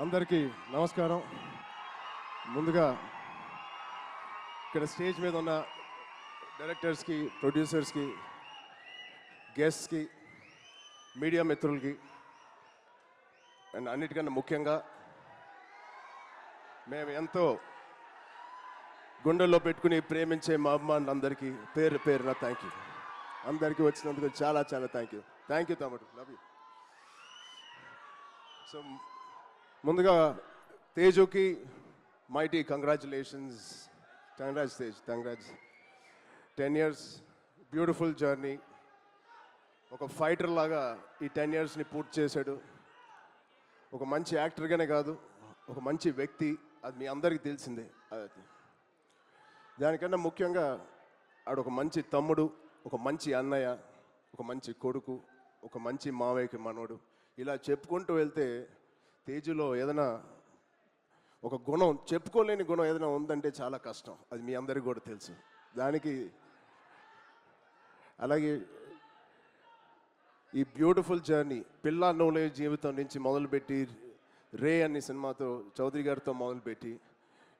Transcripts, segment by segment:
అందరికీ నమస్కారం. ముందుగా ఇక్కడ స్టేజ్ మీద ఉన్న డైరెక్టర్స్కి, ప్రొడ్యూసర్స్కి, గెస్ట్స్కి, మీడియా మిత్రులకి అండ్ అన్నిటికన్నా ముఖ్యంగా మేము ఎంతో గుండెల్లో పెట్టుకుని ప్రేమించే మా అభిమానులందరికీ పేరు పేరున థ్యాంక్ యూ. అందరికీ వచ్చినందుకు చాలా చాలా థ్యాంక్ యూ తమ్ముడు, లవ్ యూ. సో ముందుగా తేజుకి mighty congratulations. Congrats Tej, congrats. 10 years beautiful journey. ఒక ఫైటర్ లాగా ఈ 10 yearsని పూర్తి చేశాడు. ఒక మంచి యాక్టర్గానే కాదు, ఒక మంచి వ్యక్తి, అది మీ అందరికీ తెలిసిందే. దానికన్నా ముఖ్యంగా ఆడు ఒక మంచి తమ్ముడు, ఒక మంచి అన్నయ్య, ఒక మంచి కొడుకు, ఒక మంచి మావయ్యకి మనోడు. ఇలా చెప్పుకుంటూ వెళ్తే తేజులో ఏదైనా ఒక గుణం, చెప్పుకోలేని గుణం ఏదైనా ఉందంటే చాలా కష్టం. అది మీ అందరికీ కూడా తెలుసు. దానికి అలాగే ఈ బ్యూటిఫుల్ జర్నీ పిల్ల నోలే జీవితం నుంచి మొదలుపెట్టి రే అనే సినిమాతో చౌదరి గారితో మొదలుపెట్టి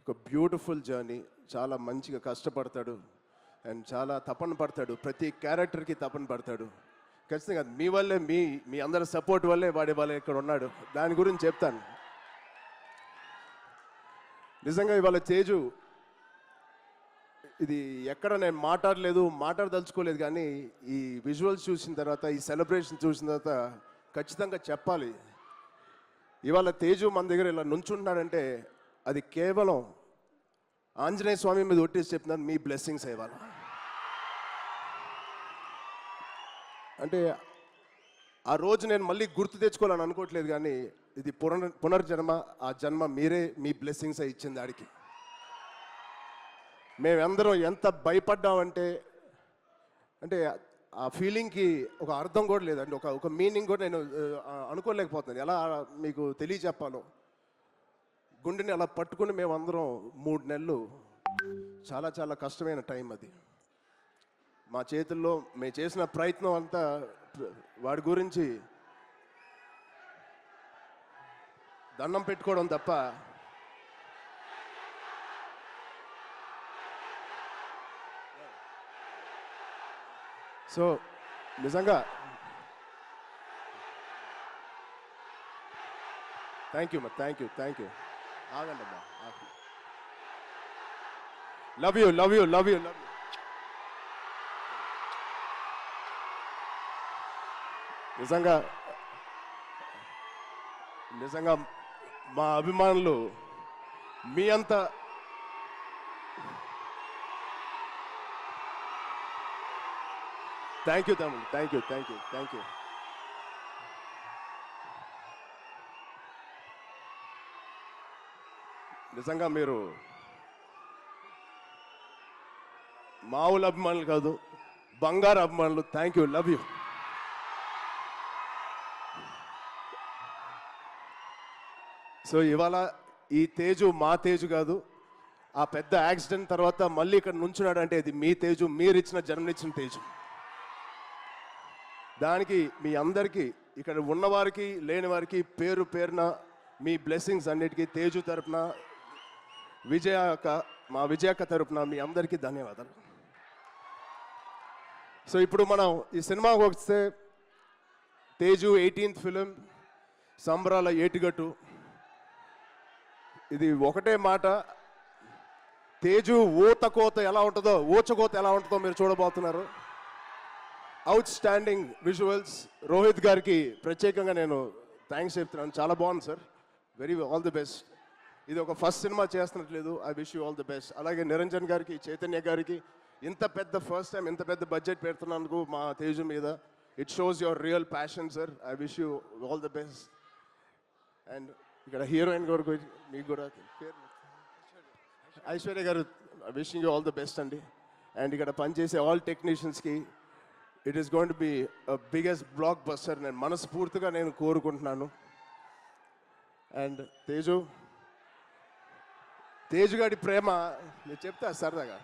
ఒక బ్యూటిఫుల్ జర్నీ. చాలా మంచిగా కష్టపడతాడు అండ్ చాలా తపన పడతాడు. ప్రతి క్యారెక్టర్కి తపన పడతాడు. ఖచ్చితంగా మీ వల్లే, మీ అందరి సపోర్ట్ వల్లే వాడే వాళ్ళే ఇక్కడ ఉన్నాడు. దాని గురించి చెప్తాను. నిజంగా ఇవాళ తేజు ఇది ఎక్కడ నేను మాట్లాడదలుచుకోలేదు, కానీ ఈ విజువల్స్ చూసిన తర్వాత, ఈ సెలబ్రేషన్ చూసిన తర్వాత ఖచ్చితంగా చెప్పాలి. ఇవాళ తేజు మన దగ్గర ఇలా నుంచుంటున్నాడంటే అది కేవలం ఆంజనేయ స్వామి మీద ఒట్టేసి చెప్తున్నాను, మీ బ్లెస్సింగ్స్ ఇవాళ. అంటే ఆ రోజు నేను మళ్ళీ గుర్తు తెచ్చుకోవాలని అనుకోవట్లేదు, కానీ ఇది పునర్జన్మ. ఆ జన్మ మీరే, మీ బ్లెస్సింగ్స్ ఇచ్చింది ఆడికి. మేమందరం ఎంత భయపడ్డామంటే, అంటే ఆ ఫీలింగ్కి ఒక అర్థం కూడా లేదండి, ఒక మీనింగ్ కూడా నేను అనుకోలేకపోతున్నాను. ఎలా మీకు తెలియచెప్పాలో. గుండెని అలా పట్టుకుని మేమందరం 3 నెలలు, చాలా చాలా కష్టమైన టైం అది. మా చేతుల్లో మేము చేసిన ప్రయత్నం అంతా వాడి గురించి దండం పెట్టుకోవడం తప్ప సో నిజంగా థ్యాంక్ యూ ఆగండి అమ్మా. Love you. నిజంగా మా అభిమానులు మీ అంత థ్యాంక్ యూ తమ్ముడు, థ్యాంక్ యూ. నిజంగా మీరు మామూలు అభిమానులు కాదు, బంగారు అభిమానులు. Thank you, love you. So ఇవాళ ఈ తేజు మా తేజు కాదు. ఆ పెద్ద యాక్సిడెంట్ తర్వాత మళ్ళీ ఇక్కడ నుంచున్నాడు అంటే ఇది మీ తేజు, మీరిచ్చిన జన్మనిచ్చిన తేజు. దానికి మీ అందరికీ, ఇక్కడ ఉన్నవారికి లేని వారికి పేరు పేరున మీ బ్లెస్సింగ్స్ అన్నిటికీ తేజు తరపున, మా విజయక్క తరపున మీ అందరికీ ధన్యవాదాలు. సో ఇప్పుడు మనం ఈ సినిమాకి వస్తే, తేజు 18th ఫిలిం, సంబరాల ఏటిగట్టు. ఇది ఒకటే మాట, తేజు ఊచకోత ఎలా ఉంటుందో మీరు చూడబోతున్నారు. Out standing visuals. రోహిత్ గారికి ప్రత్యేకంగా నేను థ్యాంక్స్ చెప్తున్నాను. చాలా బాగుంది సార్, ఆల్ ది బెస్ట్. ఇది ఒక ఫస్ట్ సినిమా చేస్తున్నట్లేదు. I wish you all the best. అలాగే నిరంజన్ గారికి, చైతన్య గారికి ఇంత పెద్ద ఫస్ట్ టైం ఇంత పెద్ద బడ్జెట్ పెడుతున్నందుకు మా తేజు మీద, it shows your real passion sir. I wish you all the best. And ఇక్కడ హీరోయిన్ గారు మీకు కూడా Aishwarya garu, wishing you all the best అండి. అండ్ ఇక్కడ పనిచేసే ఆల్ టెక్నీషియన్స్కి it is going to be biggest blockbuster నేను మనస్ఫూర్తిగా కోరుకుంటున్నాను. అండ్ తేజు గారి ప్రేమ నేను చెప్తా సరదాగా.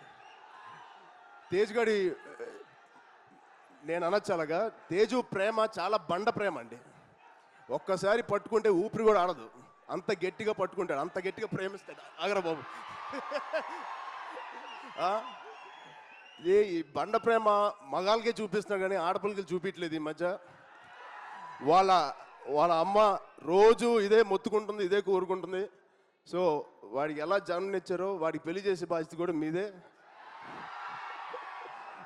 తేజు గారి నేను అనొచ్చు అలాగా, తేజు ప్రేమ చాలా బండ ప్రేమ అండి. ఒక్కసారి పట్టుకుంటే ఊపిరి కూడా ఆడదు. అంత గట్టిగా పట్టుకుంటాడు, అంత గట్టిగా ప్రేమిస్తాడు. ఆగరా బాబు. ఆ? ఈ బండ ప్రేమ మగాళ్ళకే చూపిస్తున్నాడు కానీ ఆడపిల్లకి చూపించలేదు ఈ మధ్య. వాళ్ళ వాళ్ళ అమ్మ రోజు ఇదే మొత్తుకుంటుంది, ఇదే కోరుకుంటుంది. సో వాడికి ఎలా జన్మనిచ్చారో వాడికి పెళ్లి చేసే బాధ్యత కూడా మీదే.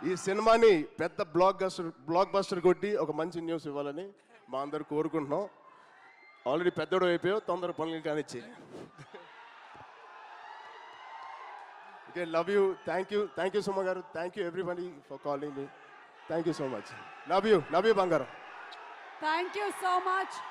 ఈ సినిమాని పెద్ద బ్లాక్ బస్టర్ కొట్టి ఒక మంచి న్యూస్ ఇవ్వాలని మా అందరు కోరుకుంటున్నాం. ఆల్రెడీ పెద్దోడు అయిపోయావు, తొందర పనులు కానిచ్చి. Okay, love you, thank you Suma garu, thank you everybody for calling me. Thank you so much. Love you బంగారం. Thank you so much.